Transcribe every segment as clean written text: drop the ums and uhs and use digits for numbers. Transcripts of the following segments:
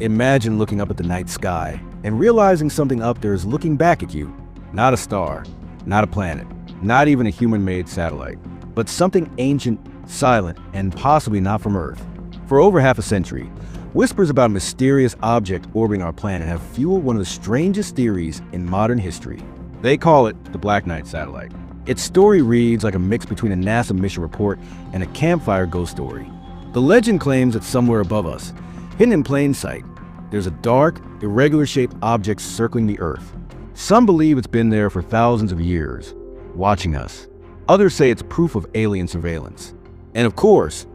Imagine looking up at the night sky and realizing something up there is looking back at you. Not a star, not a planet, not even a human-made satellite, but something ancient, silent, and possibly not from Earth. For over half a century, whispers about a mysterious object orbiting our planet have fueled one of the strangest theories in modern history. They call it the Black Knight satellite. Its story reads like a mix between a NASA mission report and a campfire ghost story. The legend claims that somewhere above us, hidden in plain sight, there's a dark, irregular-shaped object circling the Earth. Some believe it's been there for thousands of years, watching us. Others say it's proof of alien surveillance. And of course,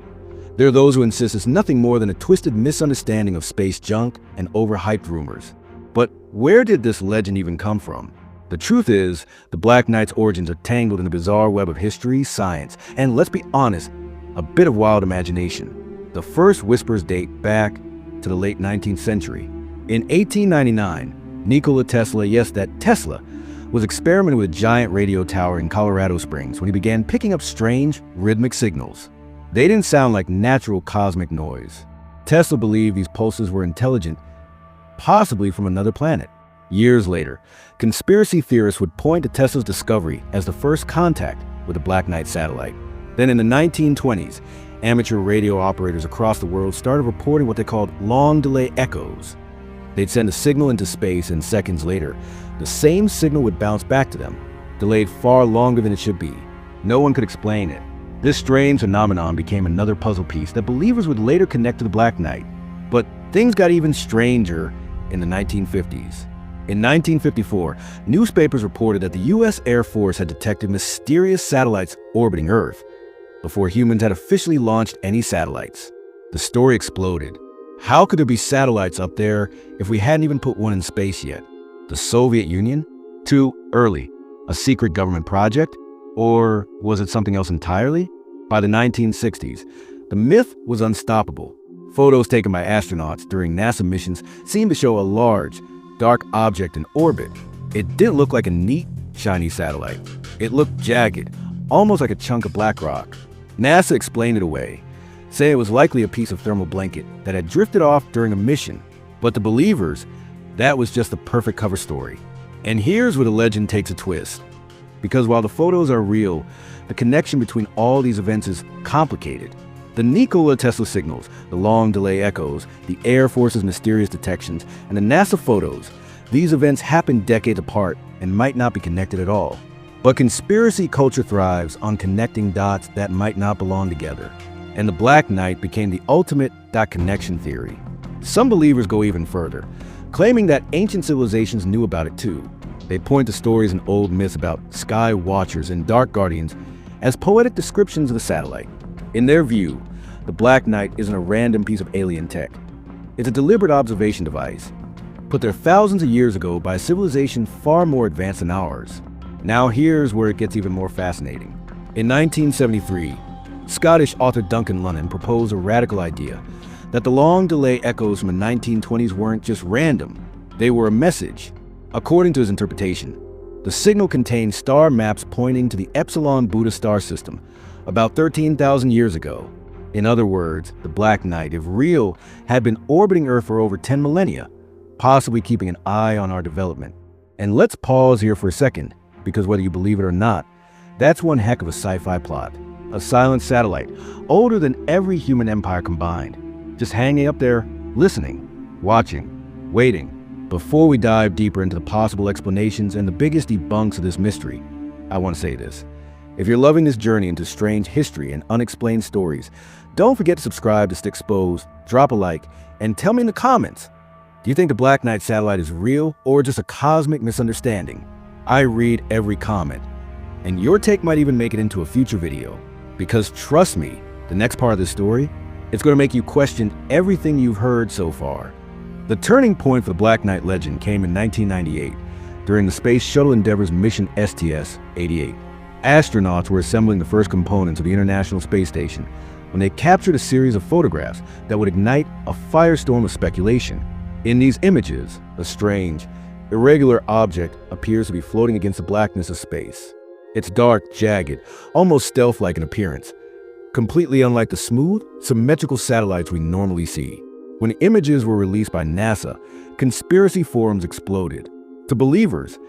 there are those who insist it's nothing more than a twisted misunderstanding of space junk and overhyped rumors. But where did this legend even come from? The truth is, the Black Knight's origins are tangled in the bizarre web of history, science, and let's be honest, a bit of wild imagination. The first whispers date back to the late 19th century. In 1899, Nikola Tesla, yes, that Tesla, was experimenting with a giant radio tower in Colorado Springs when he began picking up strange, rhythmic signals. They didn't sound like natural cosmic noise. Tesla believed these pulses were intelligent, possibly from another planet. Years later, conspiracy theorists would point to Tesla's discovery as the first contact with the Black Knight satellite. Then in the 1920s, amateur radio operators across the world started reporting what they called long-delay echoes. They'd send a signal into space, and seconds later, the same signal would bounce back to them, delayed far longer than it should be. No one could explain it. This strange phenomenon became another puzzle piece that believers would later connect to the Black Knight. But things got even stranger in the 1950s. In 1954, newspapers reported that the U.S. Air Force had detected mysterious satellites orbiting Earth before humans had officially launched any satellites. The story exploded. How could there be satellites up there if we hadn't even put one in space yet? The Soviet Union? Too early. A secret government project? Or was it something else entirely? By the 1960s, the myth was unstoppable. Photos taken by astronauts during NASA missions seemed to show a large, dark object in orbit. It didn't look like a neat, shiny satellite. It looked jagged, almost like a chunk of black rock. NASA explained it away, saying it was likely a piece of thermal blanket that had drifted off during a mission. But to believers, that was just the perfect cover story. And here's where the legend takes a twist. Because while the photos are real, the connection between all these events is complicated. The Nikola Tesla signals, the long delay echoes, the Air Force's mysterious detections, and the NASA photos, these events happened decades apart and might not be connected at all. But conspiracy culture thrives on connecting dots that might not belong together. And the Black Knight became the ultimate dot connection theory. Some believers go even further, claiming that ancient civilizations knew about it too. They point to stories and old myths about sky watchers and dark guardians as poetic descriptions of the satellite. In their view, the Black Knight isn't a random piece of alien tech. It's a deliberate observation device, put there thousands of years ago by a civilization far more advanced than ours. Now here's where it gets even more fascinating. In 1973, Scottish author Duncan Lunnan proposed a radical idea that the long delay echoes from the 1920s weren't just random, they were a message. According to his interpretation, the signal contained star maps pointing to the Epsilon Beta star system about 13,000 years ago. In other words, the Black Knight, if real, had been orbiting Earth for over 10 millennia, possibly keeping an eye on our development. And let's pause here for a second, because whether you believe it or not, that's one heck of a sci-fi plot. A silent satellite, older than every human empire combined, just hanging up there, listening, watching, waiting. Before we dive deeper into the possible explanations and the biggest debunks of this mystery, I want to say this. If you're loving this journey into strange history and unexplained stories, don't forget to subscribe to StickXposed, drop a like, and tell me in the comments, do you think the Black Knight satellite is real or just a cosmic misunderstanding? I read every comment, and your take might even make it into a future video. Because trust me, the next part of this story, it's going to make you question everything you've heard so far. The turning point for the Black Knight legend came in 1998, during the Space Shuttle Endeavour's mission STS-88. Astronauts were assembling the first components of the International Space Station when they captured a series of photographs that would ignite a firestorm of speculation. In these images, a strange, irregular object appears to be floating against the blackness of space. It's dark, jagged, almost stealth-like in appearance, completely unlike the smooth, symmetrical satellites we normally see. When images were released by NASA, conspiracy forums exploded. To believers,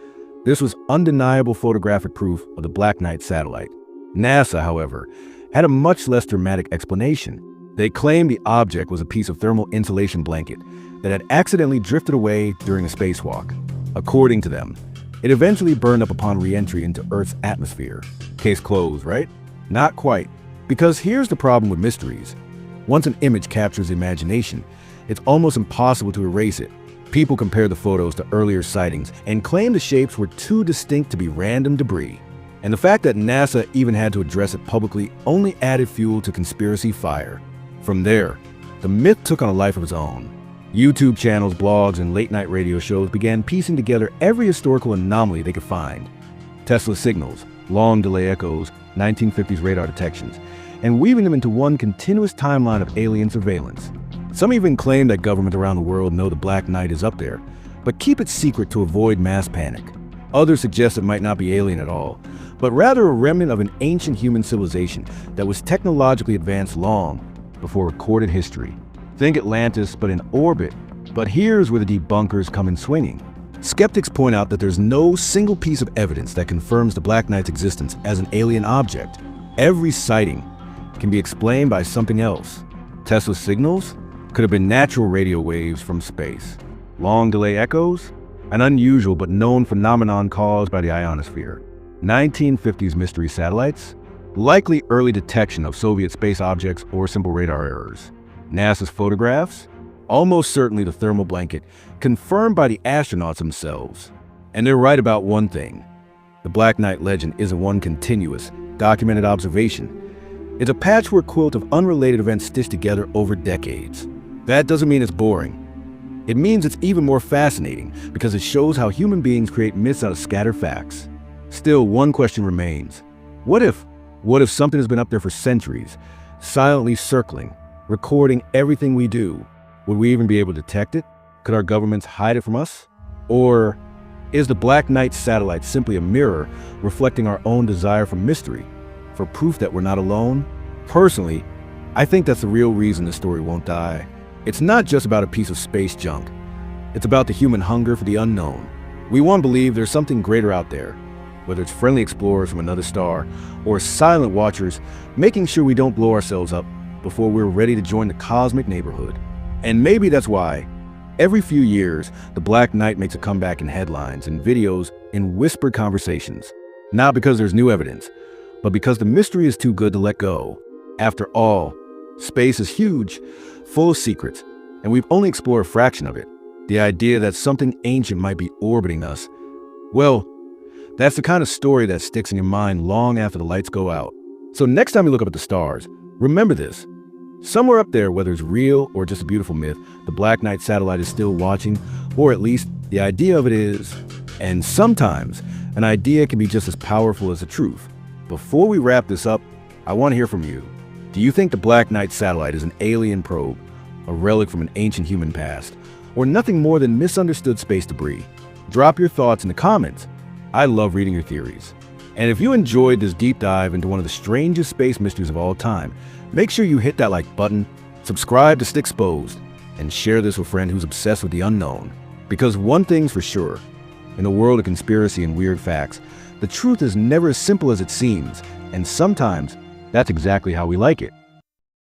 this was undeniable photographic proof of the Black Knight satellite. NASA, however, had a much less dramatic explanation. They claimed the object was a piece of thermal insulation blanket that had accidentally drifted away during a spacewalk. According to them, it eventually burned up upon re-entry into Earth's atmosphere. Case closed, right? Not quite. Because here's the problem with mysteries. Once an image captures the imagination, it's almost impossible to erase it. People compare the photos to earlier sightings and claim the shapes were too distinct to be random debris. And the fact that NASA even had to address it publicly only added fuel to conspiracy fire. From there, the myth took on a life of its own. YouTube channels, blogs, and late-night radio shows began piecing together every historical anomaly they could find. Tesla signals, long delay echoes, 1950s radar detections, and weaving them into one continuous timeline of alien surveillance. Some even claim that governments around the world know the Black Knight is up there, but keep it secret to avoid mass panic. Others suggest it might not be alien at all, but rather a remnant of an ancient human civilization that was technologically advanced long before recorded history. Think Atlantis, but in orbit. But here's where the debunkers come in swinging. Skeptics point out that there's no single piece of evidence that confirms the Black Knight's existence as an alien object. Every sighting can be explained by something else. Tesla's signals could have been natural radio waves from space. Long delay echoes, an unusual but known phenomenon caused by the ionosphere. 1950s mystery satellites, likely early detection of Soviet space objects or simple radar errors. NASA's photographs, almost certainly the thermal blanket, confirmed by the astronauts themselves. And they're right about one thing. The Black Knight legend isn't one continuous, documented observation. It's a patchwork quilt of unrelated events stitched together over decades. That doesn't mean it's boring. It means it's even more fascinating because it shows how human beings create myths out of scattered facts. Still, one question remains. What if something has been up there for centuries, silently circling, recording everything we do? Would we even be able to detect it? Could our governments hide it from us? Or is the Black Knight satellite simply a mirror reflecting our own desire for mystery, for proof that we're not alone? Personally, I think that's the real reason the story won't die. It's not just about a piece of space junk. It's about the human hunger for the unknown. We want to believe there's something greater out there, whether it's friendly explorers from another star or silent watchers making sure we don't blow ourselves up before we're ready to join the cosmic neighborhood. And maybe that's why, every few years, the Black Knight makes a comeback in headlines and videos in whispered conversations. Not because there's new evidence, but because the mystery is too good to let go. After all, space is huge, full of secrets, and we've only explored a fraction of it. The idea that something ancient might be orbiting us, well, that's the kind of story that sticks in your mind long after the lights go out. So next time you look up at the stars, remember this. Somewhere up there, whether it's real or just a beautiful myth, the Black Knight satellite is still watching, or at least the idea of it is. And sometimes, an idea can be just as powerful as the truth. Before we wrap this up, I want to hear from you. Do you think the Black Knight satellite is an alien probe, a relic from an ancient human past, or nothing more than misunderstood space debris? Drop your thoughts in the comments. I love reading your theories. And if you enjoyed this deep dive into one of the strangest space mysteries of all time, make sure you hit that like button, subscribe to StickXposed, and share this with a friend who's obsessed with the unknown. Because one thing's for sure, in a world of conspiracy and weird facts, the truth is never as simple as it seems, and sometimes that's exactly how we like it.